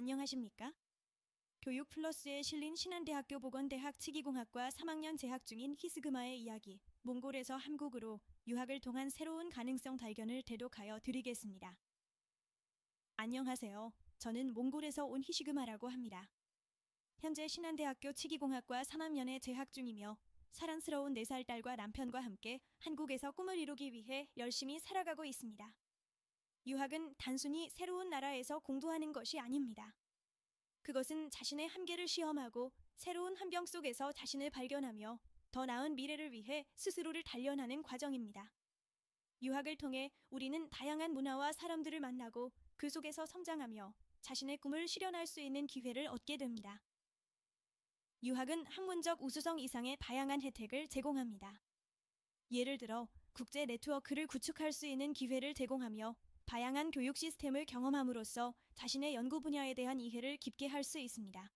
안녕하십니까? 교육 플러스에 실린 신한대학교 보건대학 치기공학과 3학년 재학 중인 히스그마의 이야기, 몽골에서 한국으로 유학을 통한 새로운 가능성 발견을 대독하여 드리겠습니다. 안녕하세요. 저는 몽골에서 온 히시그마라고 합니다. 현재 신한대학교 치기공학과 3학년에 재학 중이며 사랑스러운 4살 딸과 남편과 함께 한국에서 꿈을 이루기 위해 열심히 살아가고 있습니다. 유학은 단순히 새로운 나라에서 공부하는 것이 아닙니다. 그것은 자신의 한계를 시험하고 새로운 환경 속에서 자신을 발견하며 더 나은 미래를 위해 스스로를 단련하는 과정입니다. 유학을 통해 우리는 다양한 문화와 사람들을 만나고 그 속에서 성장하며 자신의 꿈을 실현할 수 있는 기회를 얻게 됩니다. 유학은 학문적 우수성 이상의 다양한 혜택을 제공합니다. 예를 들어 국제 네트워크를 구축할 수 있는 기회를 제공하며 다양한 교육 시스템을 경험함으로써 자신의 연구 분야에 대한 이해를 깊게 할 수 있습니다.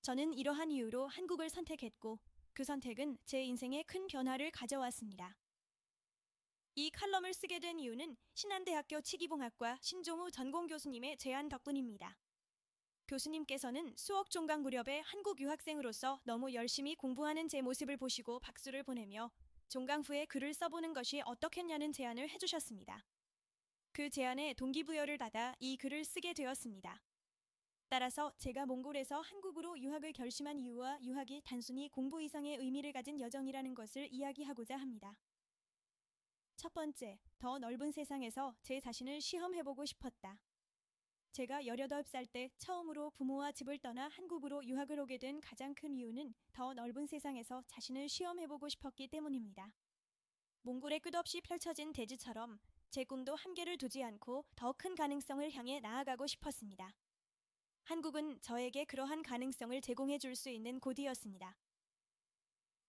저는 이러한 이유로 한국을 선택했고 그 선택은 제 인생에 큰 변화를 가져왔습니다. 이 칼럼을 쓰게 된 이유는 신한대학교 치기공학과 신종우 전공 교수님의 제안 덕분입니다. 교수님께서는 수억 종강 무렵에 한국 유학생으로서 너무 열심히 공부하는 제 모습을 보시고 박수를 보내며 종강 후에 글을 써보는 것이 어떻겠냐는 제안을 해주셨습니다. 그 제안에 동기부여를 받아 이 글을 쓰게 되었습니다. 따라서 제가 몽골에서 한국으로 유학을 결심한 이유와 유학이 단순히 공부 이상의 의미를 가진 여정이라는 것을 이야기하고자 합니다. 첫 번째, 더 넓은 세상에서 제 자신을 시험해보고 싶었다. 제가 18살 때 처음으로 부모와 집을 떠나 한국으로 유학을 오게 된 가장 큰 이유는 더 넓은 세상에서 자신을 시험해보고 싶었기 때문입니다. 몽골에 끝없이 펼쳐진 대지처럼 제 꿈도 한계를 두지 않고 더 큰 가능성을 향해 나아가고 싶었습니다. 한국은 저에게 그러한 가능성을 제공해 줄 수 있는 곳이었습니다.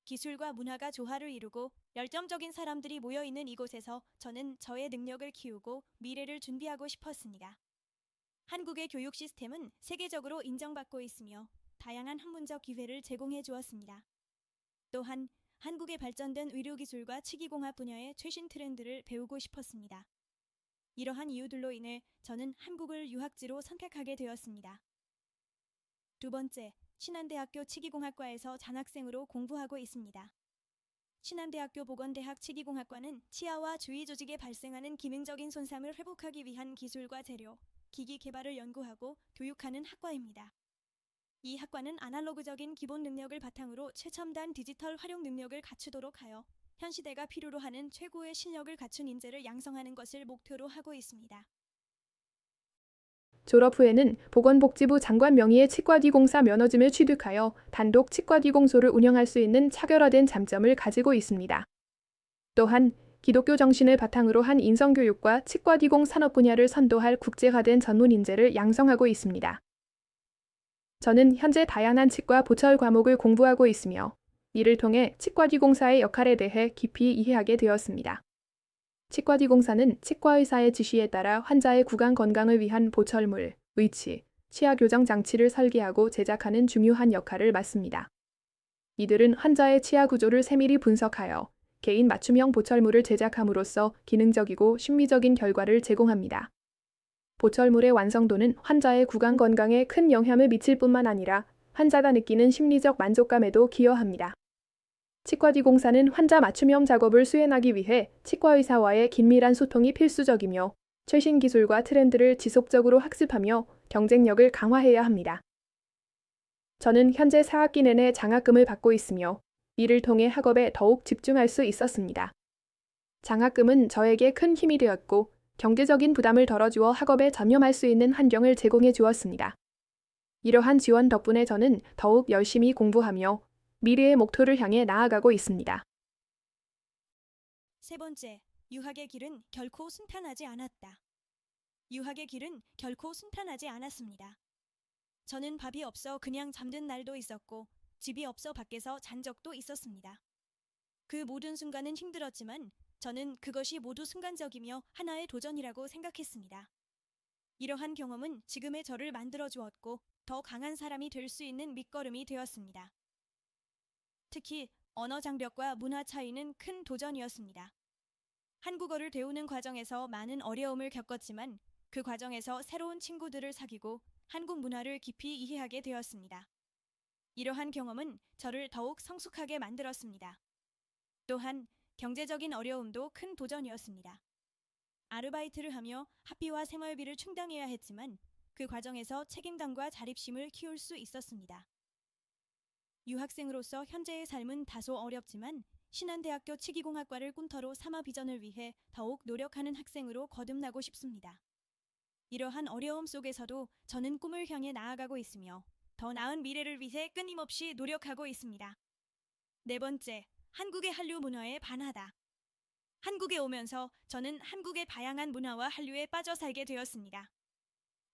기술과 문화가 조화를 이루고 열정적인 사람들이 모여있는 이곳에서 저는 저의 능력을 키우고 미래를 준비하고 싶었습니다. 한국의 교육 시스템은 세계적으로 인정받고 있으며 다양한 학문적 기회를 제공해 주었습니다. 또한 한국의 발전된 의료기술과 치기공학 분야의 최신 트렌드를 배우고 싶었습니다. 이러한 이유들로 인해 저는 한국을 유학지로 선택하게 되었습니다. 두 번째, 신한대학교 치기공학과에서 장학생으로 공부하고 있습니다. 신한대학교 보건대학 치기공학과는 치아와 주위 조직에 발생하는 기능적인 손상을 회복하기 위한 기술과 재료, 기기 개발을 연구하고 교육하는 학과입니다. 이 학과는 아날로그적인 기본 능력을 바탕으로 최첨단 디지털 활용 능력을 갖추도록 하여 현 시대가 필요로 하는 최고의 실력을 갖춘 인재를 양성하는 것을 목표로 하고 있습니다. 졸업 후에는 보건복지부 장관 명의의 치과뒤공사 면허증을 취득하여 단독 치과뒤공소를 운영할 수 있는 차별화된 장점을 가지고 있습니다. 또한 기독교 정신을 바탕으로 한 인성교육과 치과뒤공 산업 분야를 선도할 국제화된 전문 인재를 양성하고 있습니다. 저는 현재 다양한 치과 보철 과목을 공부하고 있으며 이를 통해 치과뒤공사의 역할에 대해 깊이 이해하게 되었습니다. 치과뒤공사는 치과의사의 지시에 따라 환자의 구강 건강을 위한 보철물, 의치, 치아 교정 장치를 설계하고 제작하는 중요한 역할을 맡습니다. 이들은 환자의 치아 구조를 세밀히 분석하여 개인 맞춤형 보철물을 제작함으로써 기능적이고 심미적인 결과를 제공합니다. 보철물의 완성도는 환자의 구강 건강에 큰 영향을 미칠 뿐만 아니라 환자가 느끼는 심리적 만족감에도 기여합니다. 치과뒤공사는 환자 맞춤형 작업을 수행하기 위해 치과의사와의 긴밀한 소통이 필수적이며 최신 기술과 트렌드를 지속적으로 학습하며 경쟁력을 강화해야 합니다. 저는 현재 4학기 내내 장학금을 받고 있으며 이를 통해 학업에 더욱 집중할 수 있었습니다. 장학금은 저에게 큰 힘이 되었고 경제적인 부담을 덜어주어 학업에 전념할 수 있는 환경을 제공해 주었습니다. 이러한 지원 덕분에 저는 더욱 열심히 공부하며 미래의 목표를 향해 나아가고 있습니다. 세 번째, 유학의 길은 결코 순탄하지 않았다. 유학의 길은 결코 순탄하지 않았습니다. 저는 밥이 없어 그냥 잠든 날도 있었고 집이 없어 밖에서 잔 적도 있었습니다. 그 모든 순간은 힘들었지만 저는 그것이 모두 순간적이며 하나의 도전이라고 생각했습니다. 이러한 경험은 지금의 저를 만들어 주었고 더 강한 사람이 될 수 있는 밑거름이 되었습니다. 특히 언어 장벽과 문화 차이는 큰 도전이었습니다. 한국어를 배우는 과정에서 많은 어려움을 겪었지만 그 과정에서 새로운 친구들을 사귀고 한국 문화를 깊이 이해하게 되었습니다. 이러한 경험은 저를 더욱 성숙하게 만들었습니다. 또한 경제적인 어려움도 큰 도전이었습니다. 아르바이트를 하며 학비와 생활비를 충당해야 했지만 그 과정에서 책임감과 자립심을 키울 수 있었습니다. 유학생으로서 현재의 삶은 다소 어렵지만 신한대학교 치기공학과를 꿈터로 삼아 비전을 위해 더욱 노력하는 학생으로 거듭나고 싶습니다. 이러한 어려움 속에서도 저는 꿈을 향해 나아가고 있으며 더 나은 미래를 위해 끊임없이 노력하고 있습니다. 네 번째, 한국의 한류 문화에 반하다. 한국에 오면서 저는 한국의 다양한 문화와 한류에 빠져 살게 되었습니다.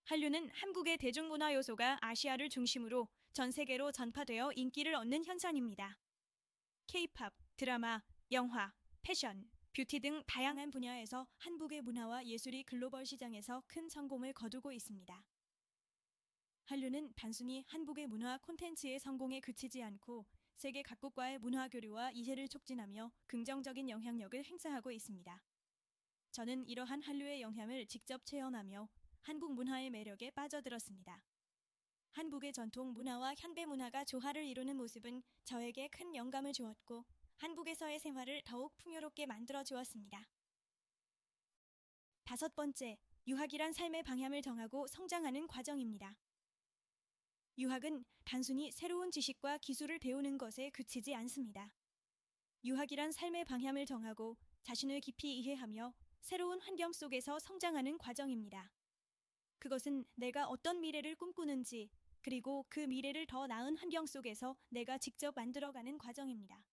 한류는 한국의 대중문화 요소가 아시아를 중심으로 전 세계로 전파되어 인기를 얻는 현상입니다. K-팝, 드라마, 영화, 패션, 뷰티 등 다양한 분야에서 한국의 문화와 예술이 글로벌 시장에서 큰 성공을 거두고 있습니다. 한류는 단순히 한국의 문화 콘텐츠의 성공에 그치지 않고 세계 각국과의 문화 교류와 이해를 촉진하며 긍정적인 영향력을 행사하고 있습니다. 저는 이러한 한류의 영향을 직접 체험하며 한국 문화의 매력에 빠져들었습니다. 한국의 전통 문화와 현대 문화가 조화를 이루는 모습은 저에게 큰 영감을 주었고 한국에서의 생활을 더욱 풍요롭게 만들어 주었습니다. 다섯 번째, 유학이란 삶의 방향을 정하고 성장하는 과정입니다. 유학은 단순히 새로운 지식과 기술을 배우는 것에 그치지 않습니다. 유학이란 삶의 방향을 정하고 자신을 깊이 이해하며 새로운 환경 속에서 성장하는 과정입니다. 그것은 내가 어떤 미래를 꿈꾸는지, 그리고 그 미래를 더 나은 환경 속에서 내가 직접 만들어가는 과정입니다.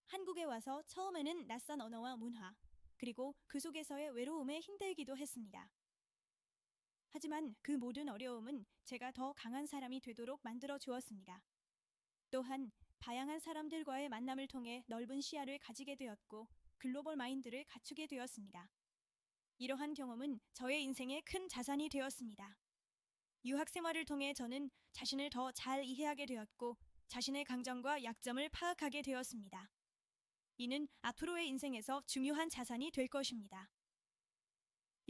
한국에 와서 처음에는 낯선 언어와 문화, 그리고 그 속에서의 외로움에 힘들기도 했습니다. 하지만 그 모든 어려움은 제가 더 강한 사람이 되도록 만들어 주었습니다. 또한 다양한 사람들과의 만남을 통해 넓은 시야를 가지게 되었고 글로벌 마인드를 갖추게 되었습니다. 이러한 경험은 저의 인생의 큰 자산이 되었습니다. 유학 생활을 통해 저는 자신을 더 잘 이해하게 되었고 자신의 강점과 약점을 파악하게 되었습니다. 이는 앞으로의 인생에서 중요한 자산이 될 것입니다.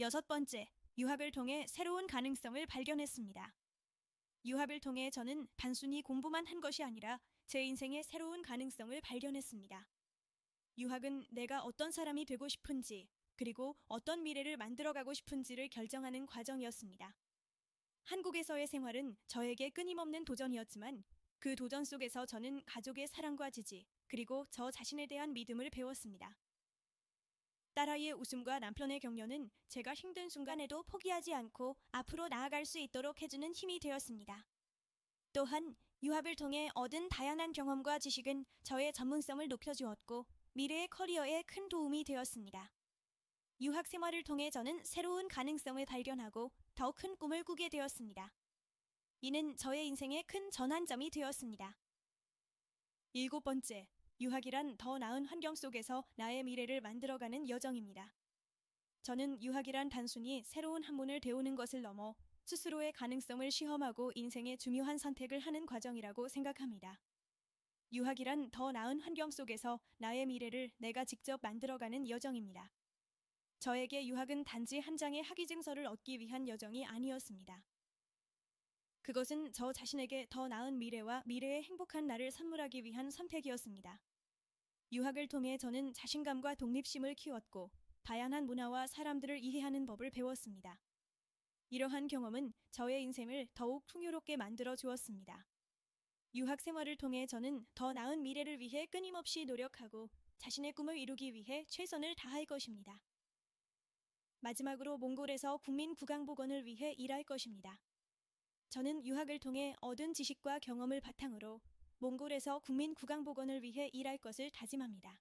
여섯 번째, 유학을 통해 새로운 가능성을 발견했습니다. 유학을 통해 저는 단순히 공부만 한 것이 아니라 제 인생의 새로운 가능성을 발견했습니다. 유학은 내가 어떤 사람이 되고 싶은지, 그리고 어떤 미래를 만들어가고 싶은지를 결정하는 과정이었습니다. 한국에서의 생활은 저에게 끊임없는 도전이었지만 그 도전 속에서 저는 가족의 사랑과 지지, 그리고 저 자신에 대한 믿음을 배웠습니다. 딸아이의 웃음과 남편의 격려는 제가 힘든 순간에도 포기하지 않고 앞으로 나아갈 수 있도록 해주는 힘이 되었습니다. 또한 유학을 통해 얻은 다양한 경험과 지식은 저의 전문성을 높여주었고 미래의 커리어에 큰 도움이 되었습니다. 유학 생활을 통해 저는 새로운 가능성을 발견하고 더 큰 꿈을 꾸게 되었습니다. 이는 저의 인생의 큰 전환점이 되었습니다. 일곱 번째, 유학이란 더 나은 환경 속에서 나의 미래를 만들어가는 여정입니다. 저는 유학이란 단순히 새로운 학문을 배우는 것을 넘어 스스로의 가능성을 시험하고 인생의 중요한 선택을 하는 과정이라고 생각합니다. 유학이란 더 나은 환경 속에서 나의 미래를 내가 직접 만들어가는 여정입니다. 저에게 유학은 단지 한 장의 학위증서를 얻기 위한 여정이 아니었습니다. 그것은 저 자신에게 더 나은 미래와 미래의 행복한 나를 선물하기 위한 선택이었습니다. 유학을 통해 저는 자신감과 독립심을 키웠고 다양한 문화와 사람들을 이해하는 법을 배웠습니다. 이러한 경험은 저의 인생을 더욱 풍요롭게 만들어 주었습니다. 유학 생활을 통해 저는 더 나은 미래를 위해 끊임없이 노력하고 자신의 꿈을 이루기 위해 최선을 다할 것입니다. 마지막으로 몽골에서 국민국왕복원을 위해 일할 것입니다. 저는 유학을 통해 얻은 지식과 경험을 바탕으로 몽골에서 국민국왕복원을 위해 일할 것을 다짐합니다.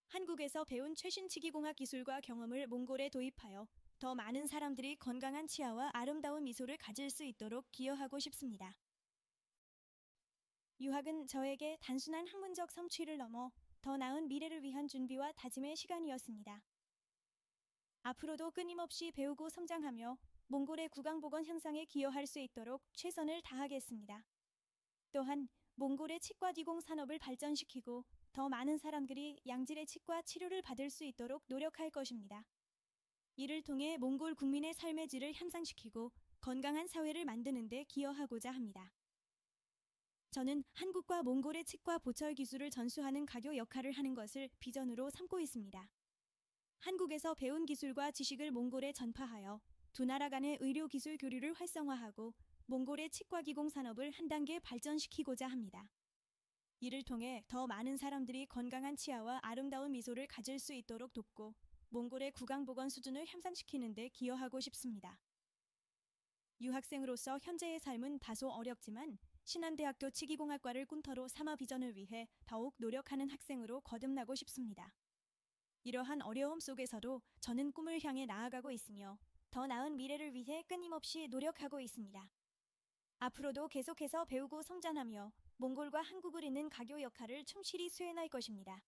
한국에서 배운 최신 치기공학 기술과 경험을 몽골에 도입하여 더 많은 사람들이 건강한 치아와 아름다운 미소를 가질 수 있도록 기여하고 싶습니다. 유학은 저에게 단순한 학문적 성취를 넘어 더 나은 미래를 위한 준비와 다짐의 시간이었습니다. 앞으로도 끊임없이 배우고 성장하며 몽골의 국왕복원 향상에 기여할 수 있도록 최선을 다하겠습니다. 또한 몽골의 치과디공 산업을 발전시키고 더 많은 사람들이 양질의 치과 치료를 받을 수 있도록 노력할 것입니다. 이를 통해 몽골 국민의 삶의 질을 향상시키고 건강한 사회를 만드는 데 기여하고자 합니다. 저는 한국과 몽골의 치과 보철 기술을 전수하는 가교 역할을 하는 것을 비전으로 삼고 있습니다. 한국에서 배운 기술과 지식을 몽골에 전파하여 두 나라 간의 의료 기술 교류를 활성화하고 몽골의 치과 기공 산업을 한 단계 발전시키고자 합니다. 이를 통해 더 많은 사람들이 건강한 치아와 아름다운 미소를 가질 수 있도록 돕고 몽골의 구강보건 수준을 향상시키는 데 기여하고 싶습니다. 유학생으로서 현재의 삶은 다소 어렵지만 신한대학교 치기공학과를 꿈터로 삼아 비전을 위해 더욱 노력하는 학생으로 거듭나고 싶습니다. 이러한 어려움 속에서도 저는 꿈을 향해 나아가고 있으며 더 나은 미래를 위해 끊임없이 노력하고 있습니다. 앞으로도 계속해서 배우고 성장하며 몽골과 한국을 잇는 가교 역할을 충실히 수행할 것입니다.